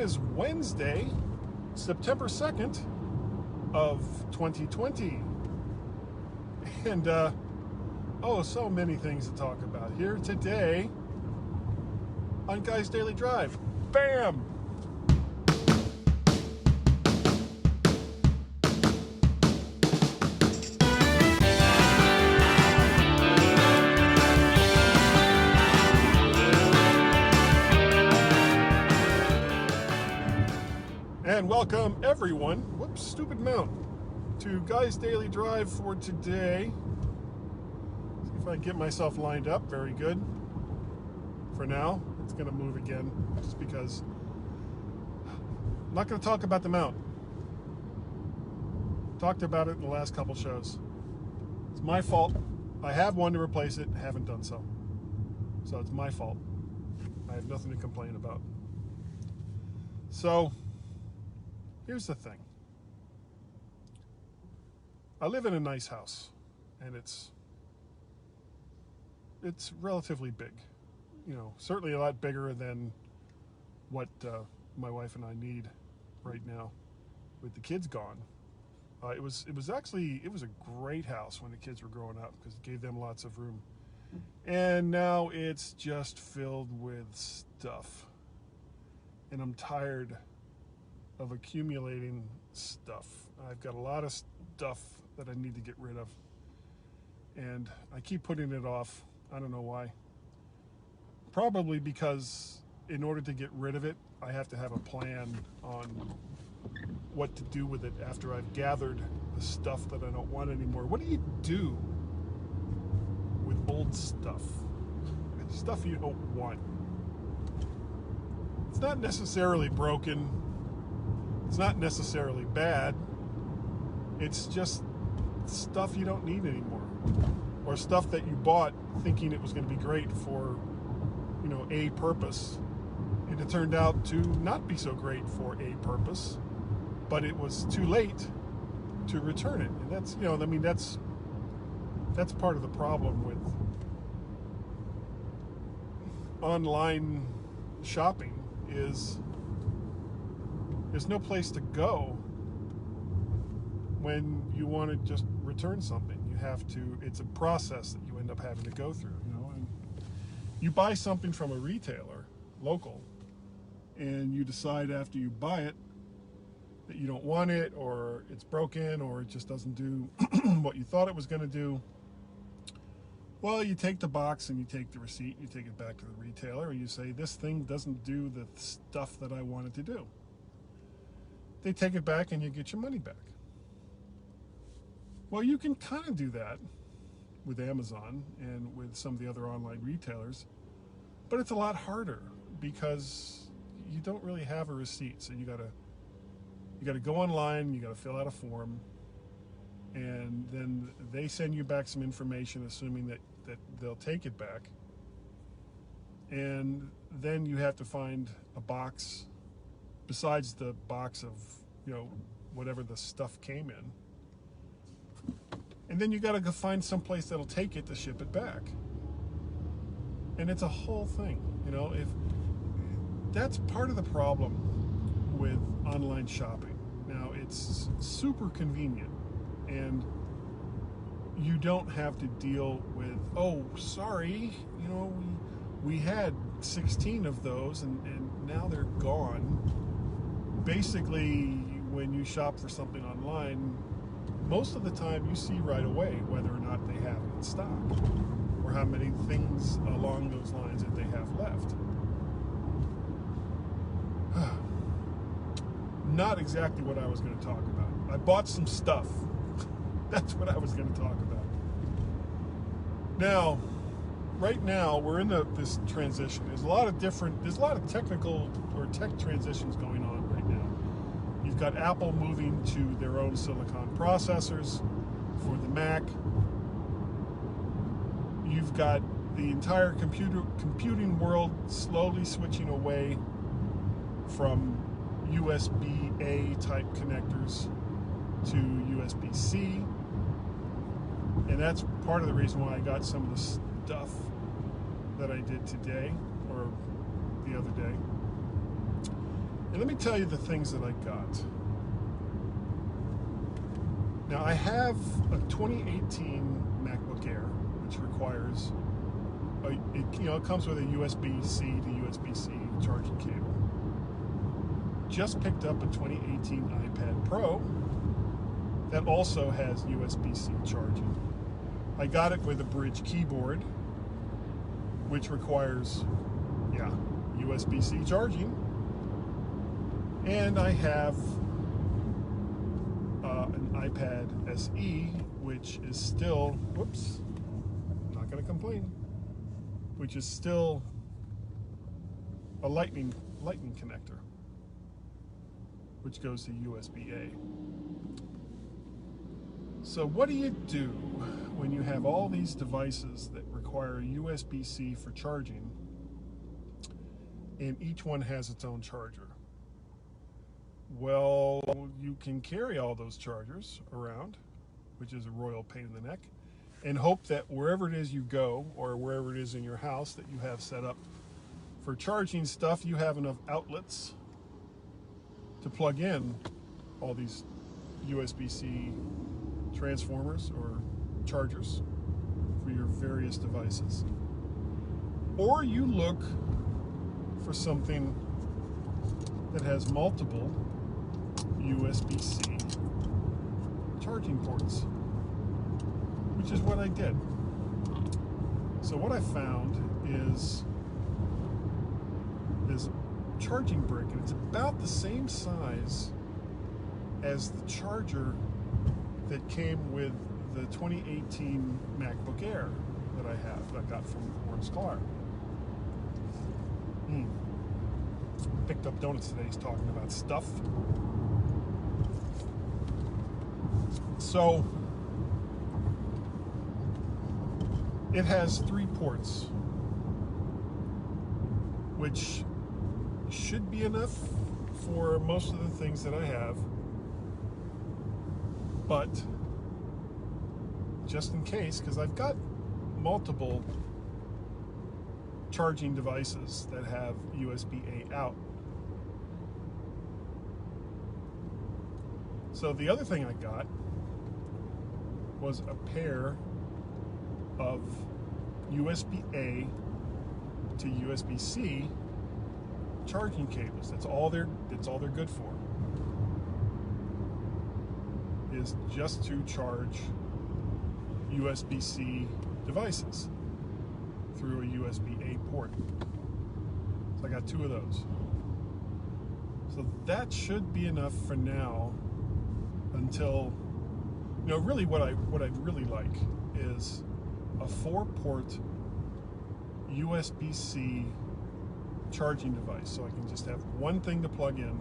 is Wednesday, September 2nd of 2020. And, so many things to talk about here today on Guy's Daily Drive. Bam! And welcome everyone, stupid mount, to Guy's Daily Drive for today. See if I can get myself lined up. Very good. For now, it's going to move again, just because I'm not going to talk about the mount. Talked about it in the last couple shows. It's my fault. I have one to replace it, haven't done so. So it's my fault. I have nothing to complain about. So, here's the thing. I live in a nice house, and it's relatively big. You know, certainly a lot bigger than what my wife and I need right now with the kids gone. It was a great house when the kids were growing up because it gave them lots of room. And now it's just filled with stuff. And I'm tired of accumulating stuff. I've got a lot of stuff that I need to get rid of. And I keep putting it off. I don't know why. Probably because in order to get rid of it, I have to have a plan on what to do with it after I've gathered the stuff that I don't want anymore. What do you do with old stuff? Stuff you don't want. It's not necessarily broken. It's not necessarily bad. It's just stuff you don't need anymore. Or stuff that you bought thinking it was going to be great for, a purpose. And it turned out to not be so great for a purpose, but it was too late to return it. And that's part of the problem with online shopping is there's no place to go when you want to just return something. It's a process that you end up having to go through, and you buy something from a retailer, local, and you decide after you buy it that you don't want it, or it's broken, or it just doesn't do what you thought it was going to do. Well, you take the box and you take the receipt, you take it back to the retailer, and you say, this thing doesn't do the stuff that I want it to do. They take it back and you get your money back. Well, you can kind of do that with Amazon and with some of the other online retailers, but it's a lot harder because you don't really have a receipt. So you gotta go online, you gotta fill out a form, and then they send you back some information, assuming that they'll take it back. And then you have to find a box besides the box of, whatever the stuff came in. And then you got to go find some place that'll take it to ship it back. And it's a whole thing, if that's part of the problem with online shopping. Now, it's super convenient, and you don't have to deal with, sorry, we had 16 of those and now they're gone. Basically, when you shop for something online, most of the time you see right away whether or not they have it in stock or how many things along those lines that they have left. Not exactly what I was going to talk about. I bought some stuff. That's what I was going to talk about. Now, right now, we're in this transition. There's a lot of technical or tech transitions going on right now. You've got Apple moving to their own silicon processors for the Mac. You've got the entire computing world slowly switching away from USB-A type connectors to USB-C. And that's part of the reason why I got some of the stuff that I did today or the other day. And let me tell you the things that I got. Now, I have a 2018 MacBook Air, which requires, it comes with a USB-C to USB-C charging cable. Just picked up a 2018 iPad Pro that also has USB-C charging. I got it with a bridge keyboard, which requires, USB-C charging. And I have an iPad SE, which is still, I'm not going to complain, which is still a lightning connector, which goes to USB-A. So what do you do when you have all these devices that require USB-C for charging, and each one has its own charger? Well, you can carry all those chargers around, which is a royal pain in the neck, and hope that wherever it is you go, or wherever it is in your house that you have set up for charging stuff, you have enough outlets to plug in all these USB-C transformers or chargers for your various devices. Or you look for something that has multiple USB-C charging ports, which is what I did. So what I found is this charging brick, and it's about the same size as the charger that came with the 2018 MacBook Air that I got from Orange Car. Picked up donuts today. He's talking about stuff. So it has 3 ports, which should be enough for most of the things that I have, but just in case, because I've got multiple charging devices that have USB-A out. So the other thing I got was a pair of USB-A to USB-C charging cables. That's all they're good for, is just to charge USB-C devices through a USB-A port. So I got 2 of those. So that should be enough for now, until, really what I'd really like is a 4-port USB-C charging device, so I can just have one thing to plug in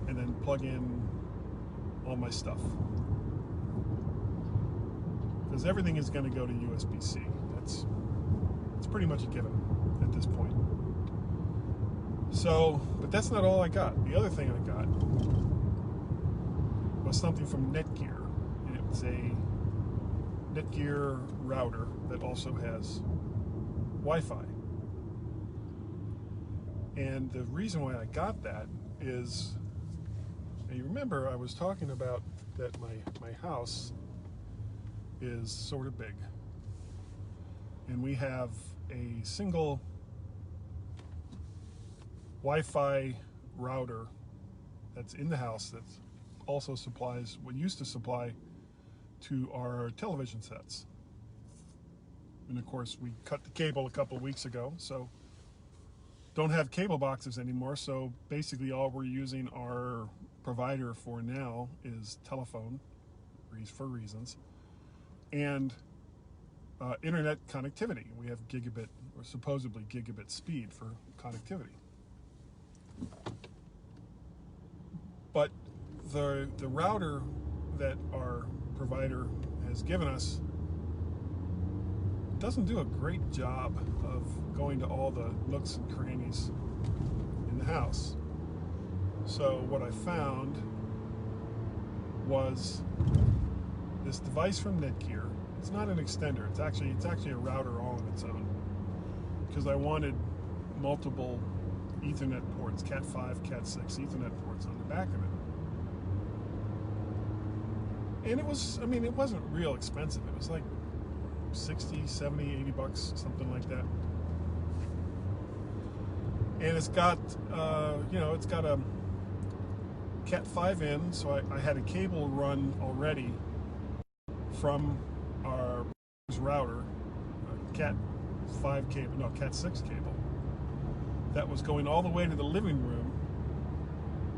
and then plug in all my stuff, because everything is going to go to USB-C. It's pretty much a given at this point. So, but that's not all I got. The other thing I got was something from Netgear, and it was a Netgear router that also has Wi-Fi. And the reason why I got that is, you remember I was talking about that my house is sort of big, and we have a single Wi-Fi router that's in the house that also supplies what used to supply to our television sets. And of course, we cut the cable a couple weeks ago, so don't have cable boxes anymore. So basically all we're using our provider for now is telephone, for reasons, and internet connectivity. We have gigabit, or supposedly gigabit speed for connectivity. But the router that our provider has given us doesn't do a great job of going to all the nooks and crannies in the house. So what I found was this device from Netgear. It's not an extender. It's actually a router all on its own, because I wanted multiple Ethernet ports, Cat 5, Cat 6 Ethernet ports on the back of it. And it wasn't real expensive. It was like 60, 70, 80 bucks, something like that. And it's got, it's got a Cat 5 in, so I had a cable run already from our router, Cat 5 cable, no, Cat 6 cable, that was going all the way to the living room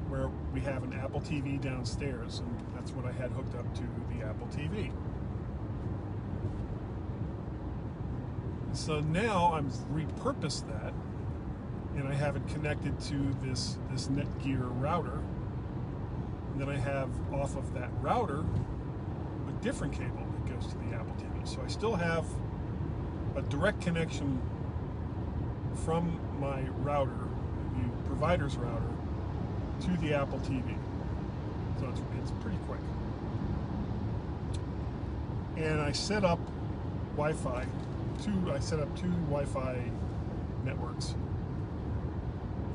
where we have an Apple TV downstairs, and that's what I had hooked up to the Apple TV. So now I'm repurposed that, and I have it connected to this Netgear router. And then I have off of that router a different cable that goes to the Apple TV. So I still have a direct connection from my router, the provider's router, to the Apple TV. So it's pretty quick. And I set up Wi-Fi. I set up two Wi-Fi networks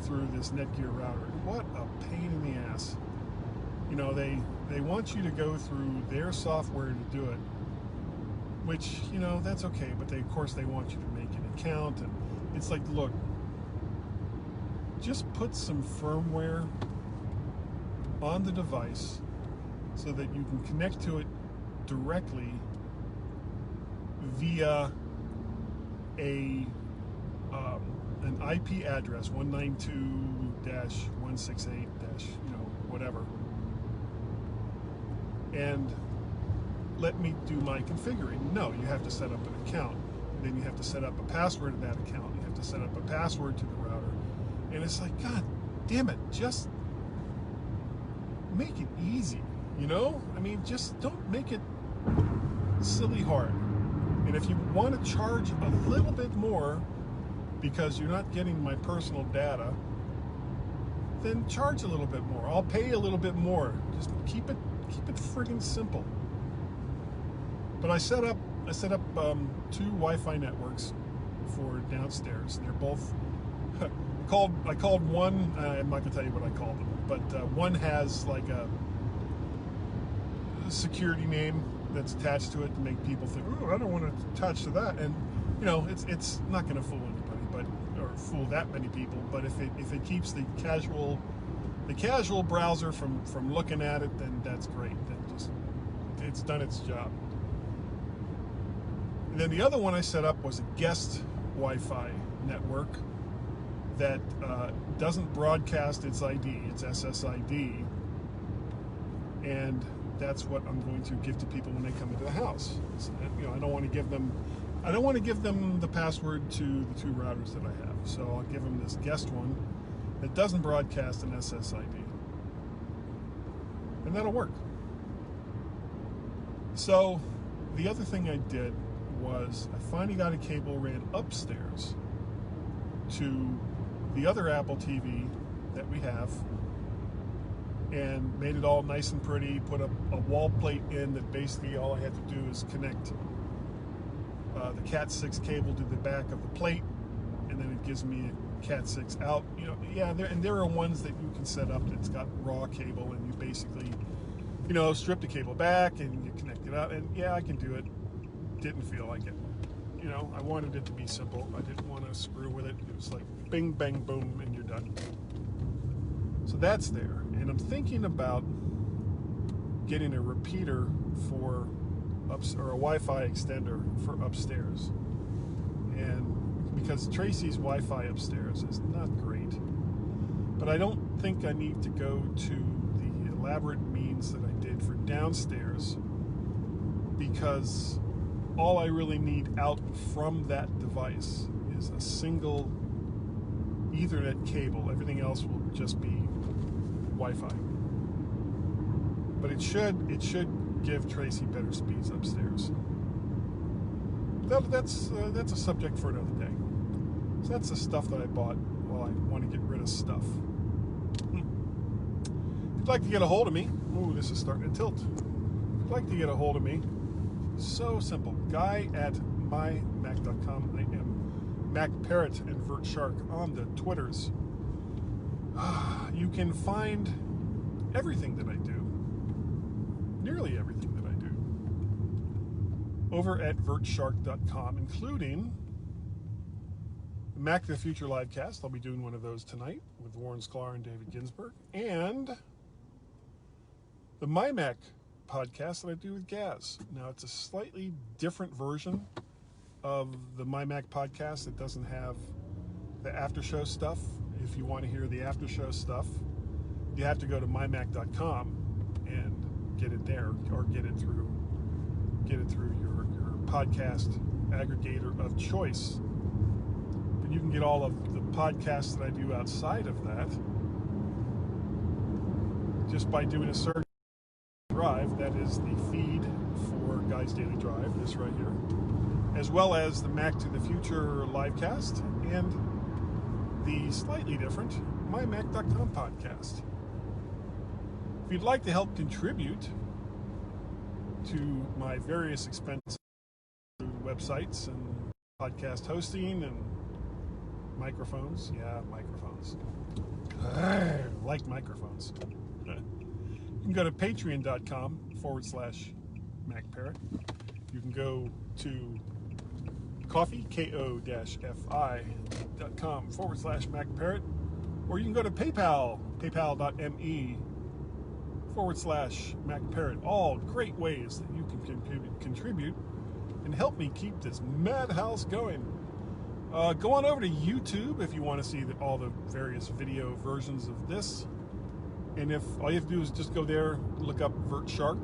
through this Netgear router. What a pain in the ass. You know, they want you to go through their software to do it, which, you know, that's okay, but of course they want you to make an account, and it's like, look, just put some firmware on the device so that you can connect to it directly via an IP address, 192-168- whatever, and let me do my configuring. No, you have to set up an account, and then you have to set up a password to that account. You have to set up a password to the router, and it's like, God damn it, just make it easy, you know? I mean, just don't make it silly hard. And if you want to charge a little bit more because you're not getting my personal data, then charge a little bit more. I'll pay a little bit more. Just keep it friggin' simple. But I set up two Wi-Fi networks for downstairs. They're both I called one. I'm not gonna tell you what I called them, but one has like a security name that's attached to it to make people think, "Ooh, I don't want to attach to that." And you know, it's not gonna fool anybody, or fool that many people. But if it keeps the casual browser from looking at it, then that's great. Then it's done its job. And then the other one I set up was a guest Wi-Fi network that doesn't broadcast its ID, its SSID, and that's what I'm going to give to people when they come into the house. So, you know, I don't want to give them the password to the two routers that I have. So I'll give them this guest one that doesn't broadcast an SSID, and that'll work. So the other thing I did was I finally got a cable ran upstairs to the other Apple TV that we have, and made it all nice and pretty, put a wall plate in that basically all I had to do is connect the Cat 6 cable to the back of the plate, and then it gives me a Cat 6 out. You know, yeah, there are ones that you can set up that's got raw cable, and you basically, you know, strip the cable back and you connect it up, and yeah, I can do it. Didn't feel like it. You know, I wanted it to be simple. I didn't want to screw with it. It was like bing, bang, boom, and you're done. So that's there. And I'm thinking about getting a repeater for or a Wi-Fi extender for upstairs. And because Tracy's Wi-Fi upstairs is not great. But I don't think I need to go to the elaborate means that I did for downstairs, because all I really need out from that device is a single Ethernet cable. Everything else will just be Wi-Fi. But it should give Tracy better speeds upstairs. That's a subject for another day. So that's the stuff that I bought while I want to get rid of stuff. If you'd like to get a hold of me, ooh, this is starting to tilt. If you'd like to get a hold of me, so simple. Guy@mymac.com. I am Mac Parrot and Vert Shark on the Twitters. you can find everything that I do, nearly everything that I do, over at vertshark.com, including the Mac to the Future livecast. I'll be doing one of those tonight with Warren Sklar and David Ginsburg, and the MyMac Podcast that I do with Gaz. Now, it's a slightly different version of the MyMac Podcast. It doesn't have the after show stuff. If you want to hear the after show stuff, you have to go to mymac.com and get it there, or get it through your podcast aggregator of choice. But you can get all of the podcasts that I do outside of that just by doing a search. Drive, that is the feed for Guy's Daily Drive, this right here, as well as the Mac to the Future livecast and the slightly different MyMac.com podcast. If you'd like to help contribute to my various expenses through websites and podcast hosting and microphones, microphones. I like microphones. You can go to patreon.com/MacParrot. You can go to ko-fi.com/MacParrot, or you can go to PayPal, paypal.me/MacParrot. All great ways that you can contribute and help me keep this madhouse going. Go on over to YouTube if you want to see all the various video versions of this. And if all you have to do is just go there, look up VertShark.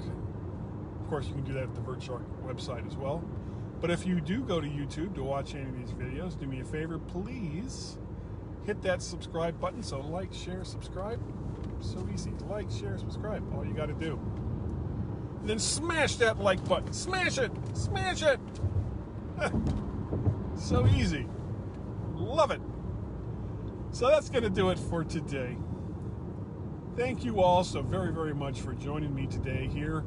Of course, you can do that at the VertShark website as well. But if you do go to YouTube to watch any of these videos, do me a favor, please hit that subscribe button. So like, share, subscribe. So easy. Like, share, subscribe. All you got to do. And then smash that like button. Smash it. Smash it. So easy. Love it. So that's going to do it for today. Thank you all so very, very much for joining me today here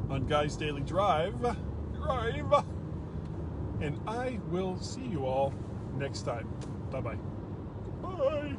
on Guy's Daily Drive. And I will see you all next time. Bye-bye. Bye.